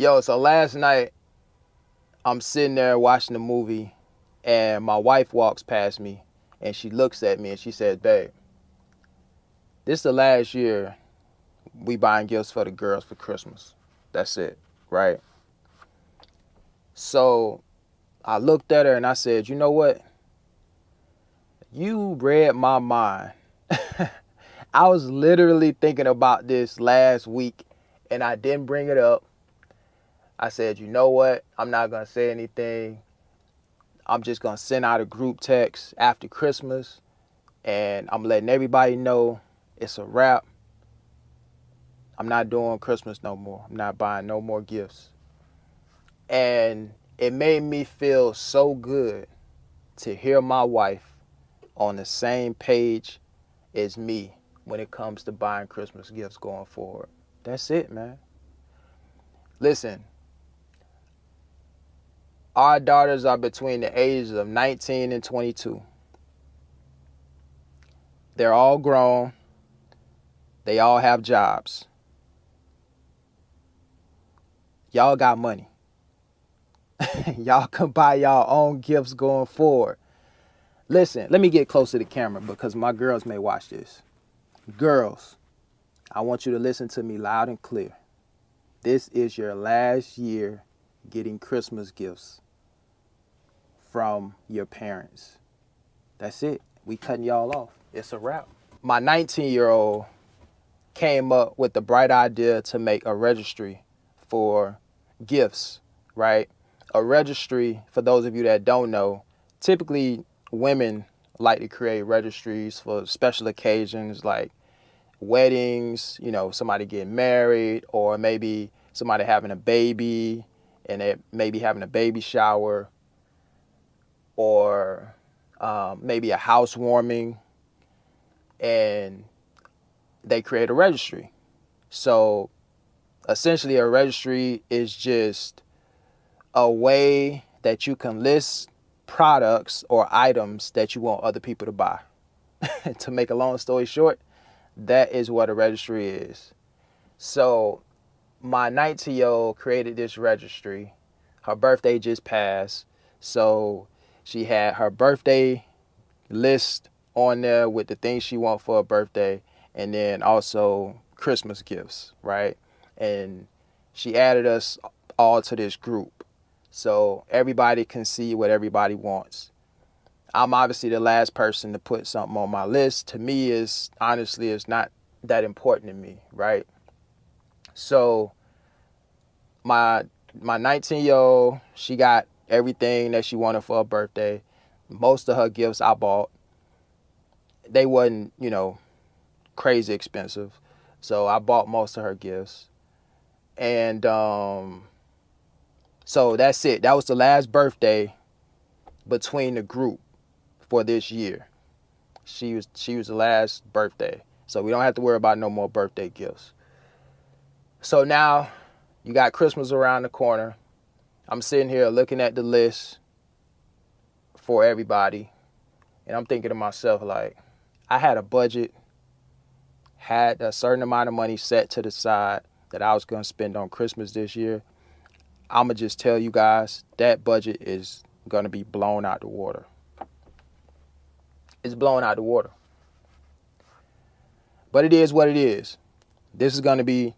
Yo, so last night I'm sitting there watching the movie and my wife walks past me and she looks at me and she says, "Babe, this is the last year we buying gifts for the girls for Christmas. That's it, right?" So I looked at her and I said, "You know what? You read my mind." I was literally thinking about this last week and I didn't bring it up. I said, "You know what? I'm not going to say anything. I'm just going to send out a group text after Christmas and I'm letting everybody know it's a wrap. I'm not doing Christmas no more. I'm not buying no more gifts." And it made me feel so good to hear my wife on the same page as me when it comes to buying Christmas gifts going forward. That's it, man. Listen, our daughters are between the ages of 19 and 22. They're all grown. They all have jobs. Y'all got money. Y'all can buy y'all own gifts going forward. Listen, let me get close to the camera because my girls may watch this. Girls, I want you to listen to me loud and clear. This is your last year getting Christmas gifts from your parents. That's it. We cutting y'all off. It's a wrap. My 19-year-old came up with the bright idea to make a registry for gifts, right? A registry, for those of you that don't know, typically women like to create registries for special occasions like weddings, somebody getting married, or maybe somebody having a baby and they maybe having a baby shower, or maybe a housewarming, and they create a registry. So essentially a registry is just a way that you can list products or items that you want other people to buy. To make a long story short, that is what a registry is. So my 19-year-old created this registry. Her birthday just passed. So she had her birthday list on there with the things she wants for her birthday, and then also Christmas gifts, right? And she added us all to this group so everybody can see what everybody wants. I'm obviously the last person to put something on my list. To me, is honestly, it's not that important to me, right? So my 19-year-old, she got everything that she wanted for her birthday. Most of her gifts I bought. They wasn't, crazy expensive. So I bought most of her gifts. And so that's it. That was the last birthday between the group for this year. She was the last birthday. So we don't have to worry about no more birthday gifts. So now you got Christmas around the corner. I'm sitting here looking at the list for everybody. And I'm thinking to myself, like, I had a budget, had a certain amount of money set to the side that I was going to spend on Christmas this year. I'm going to just tell you guys that budget is going to be blown out the water. It's blown out the water. But it is what it is. This is going to be,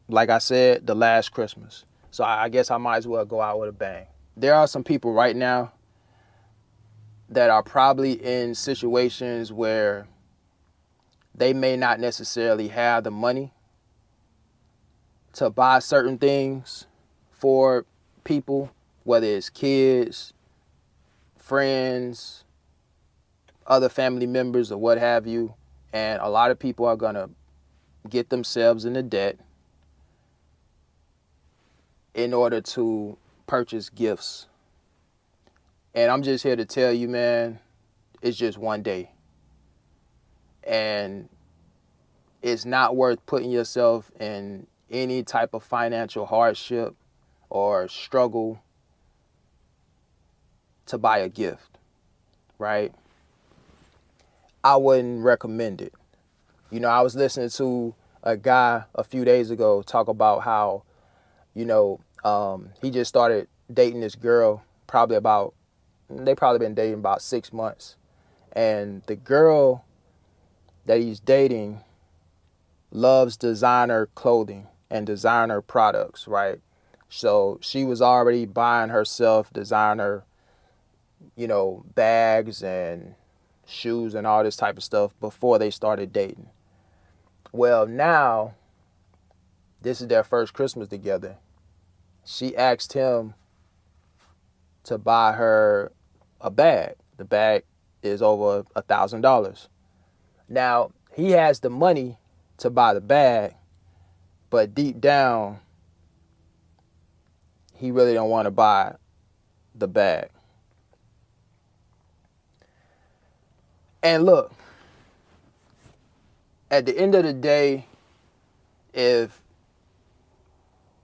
like I said, the last Christmas. So I guess I might as well go out with a bang. There are some people right now that are probably in situations where they may not necessarily have the money to buy certain things for people, whether it's kids, friends, other family members, or what have you. And a lot of people are going to get themselves into debt in order to purchase gifts. And I'm just here to tell you, man, it's just one day. And it's not worth putting yourself in any type of financial hardship or struggle to buy a gift, right? I wouldn't recommend it. I was listening to a guy a few days ago talk about how, He just started dating this girl they probably been dating about 6 months. And the girl that he's dating loves designer clothing and designer products, right? So she was already buying herself designer, bags and shoes and all this type of stuff before they started dating. Well, now this is their first Christmas together. She asked him to buy her a bag. The bag is over $1,000. Now, he has the money to buy the bag, but deep down, he really don't want to buy the bag. And look, at the end of the day, if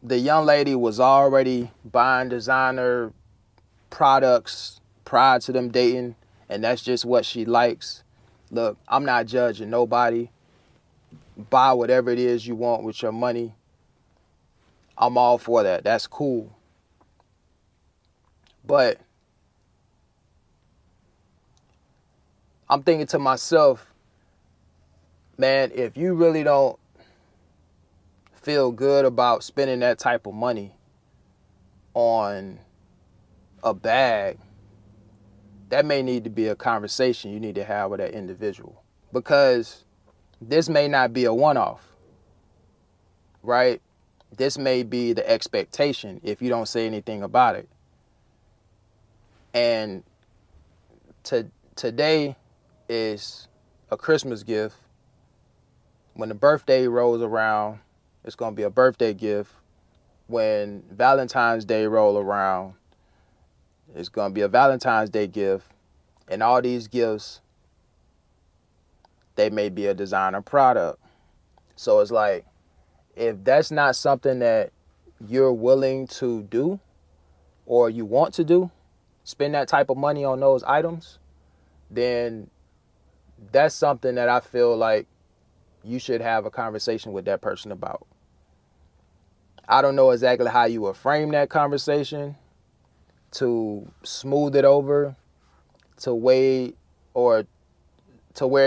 the young lady was already buying designer products prior to them dating, and that's just what she likes, look, I'm not judging nobody. Buy whatever it is you want with your money. I'm all for that. That's cool. But I'm thinking to myself, man, if you really don't feel good about spending that type of money on a bag, that may need to be a conversation you need to have with that individual. Because this may not be a one-off, right? This may be the expectation if you don't say anything about it. And today is a Christmas gift. When the birthday rolls around, it's going to be a birthday gift. When Valentine's Day roll around, it's going to be a Valentine's Day gift. And all these gifts, they may be a designer product. So it's like, if that's not something that you're willing to do or you want to do, spend that type of money on those items, then that's something that I feel like you should have a conversation with that person about. I don't know exactly how you would frame that conversation to smooth it over to where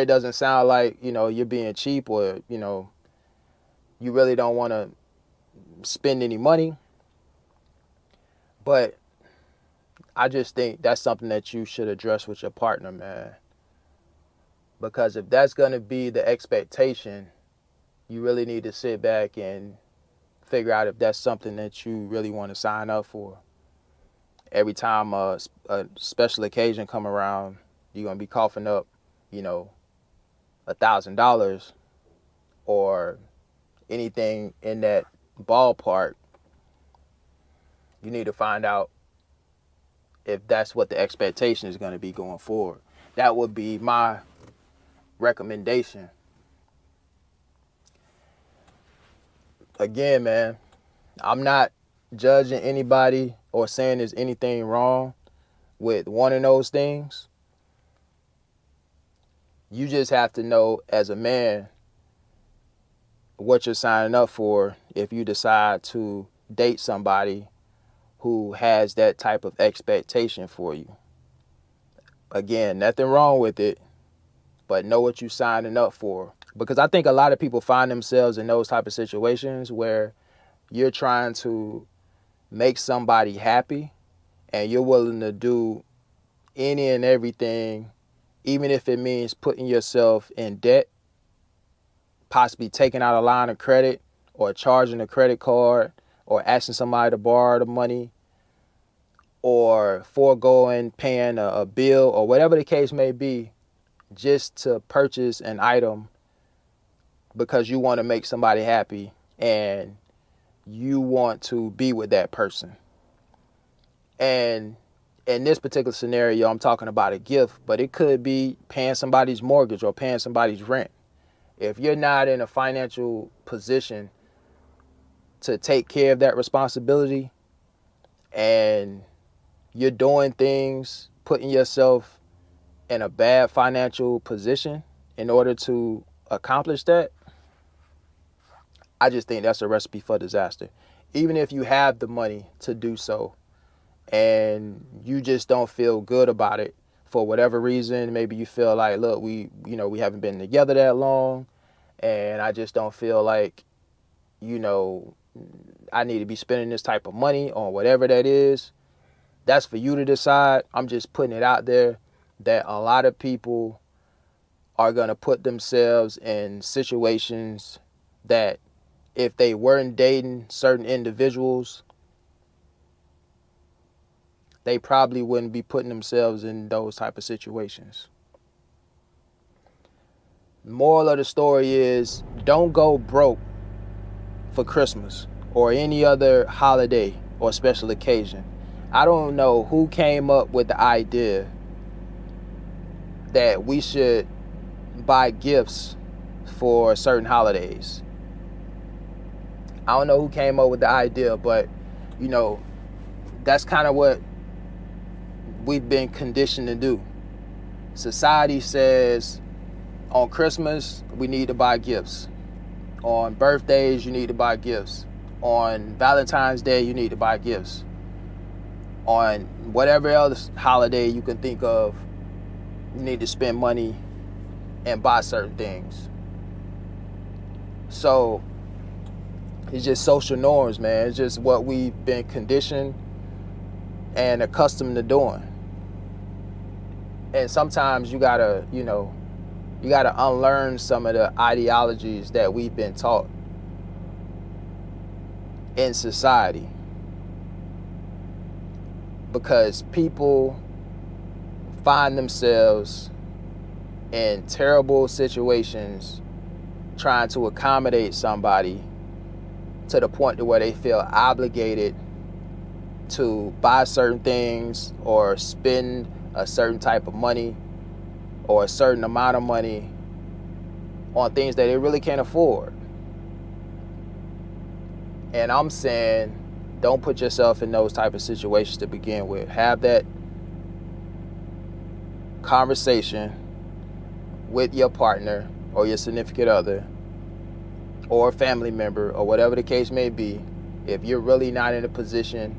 it doesn't sound like, you're being cheap or, you really don't want to spend any money. But I just think that's something that you should address with your partner, man. Because if that's going to be the expectation, you really need to sit back and figure out if that's something that you really want to sign up for. Every time a special occasion come around, you're going to be coughing up, $1,000 or anything in that ballpark. You need to find out if that's what the expectation is going to be going forward. That would be my recommendation. Again, man, I'm not judging anybody or saying there's anything wrong with wanting those things. You just have to know as a man what you're signing up for if you decide to date somebody who has that type of expectation for you. Again, nothing wrong with it, but know what you're signing up for. Because I think a lot of people find themselves in those type of situations where you're trying to make somebody happy and you're willing to do any and everything, even if it means putting yourself in debt, possibly taking out a line of credit or charging a credit card or asking somebody to borrow the money or foregoing paying a bill or whatever the case may be, just to purchase an item because you want to make somebody happy and you want to be with that person. And in this particular scenario, I'm talking about a gift, but it could be paying somebody's mortgage or paying somebody's rent. If you're not in a financial position to take care of that responsibility and you're doing things, putting yourself in a bad financial position in order to accomplish that, I just think that's a recipe for disaster. even if you have the money to do so and you just don't feel good about it for whatever reason, maybe you feel like, look, we haven't been together that long and I just don't feel like, I need to be spending this type of money on whatever that is. That's for you to decide. I'm just putting it out there that a lot of people are going to put themselves in situations that if they weren't dating certain individuals, they probably wouldn't be putting themselves in those type of situations. Moral of the story is, don't go broke for Christmas or any other holiday or special occasion. I don't know who came up with the idea that we should buy gifts for certain holidays. I don't know who came up with the idea, but that's kind of what we've been conditioned to do. Society says on Christmas we need to buy gifts. On birthdays you need to buy gifts. On Valentine's Day you need to buy gifts. On whatever else holiday you can think of, you need to spend money and buy certain things. So it's just social norms, man. It's just what we've been conditioned and accustomed to doing. And sometimes you gotta unlearn some of the ideologies that we've been taught in society. Because people find themselves in terrible situations trying to accommodate somebody to the point to where they feel obligated to buy certain things or spend a certain type of money or a certain amount of money on things that they really can't afford. And I'm saying, don't put yourself in those type of situations to begin with. Have that conversation with your partner or your significant other or a family member or whatever the case may be. If you're really not in a position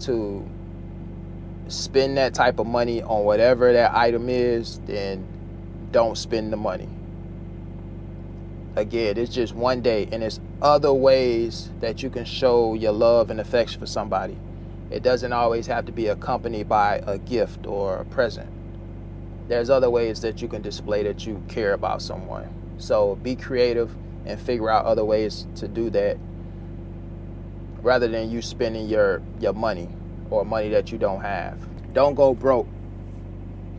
to spend that type of money on whatever that item is, then don't spend the money. Again, it's just one day, and there's other ways that you can show your love and affection for somebody. It doesn't always have to be accompanied by a gift or a present. There's other ways that you can display that you care about someone. So be creative and figure out other ways to do that rather than you spending your money or money that you don't have. Don't go broke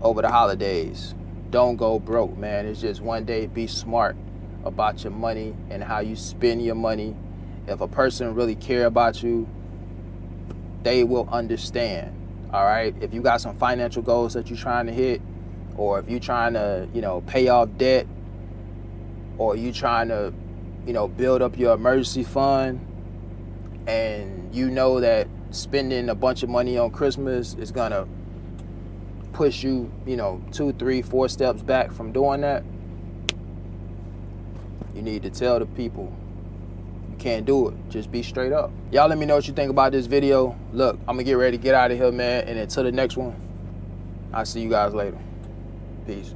over the holidays. Don't go broke, man. It's just one day. Be smart about your money and how you spend your money. If a person really care about you, they will understand. All right. If you got some financial goals that you're trying to hit, or if you're trying to, pay off debt, or you trying to, build up your emergency fund, and you know that spending a bunch of money on Christmas is gonna push you, 2, 3, 4 steps back from doing that, you need to tell the people you can't do it. Just be straight up. Y'all let me know what you think about this video. Look, I'm gonna get ready to get out of here, man, and until the next one, I'll see you guys later. Peace.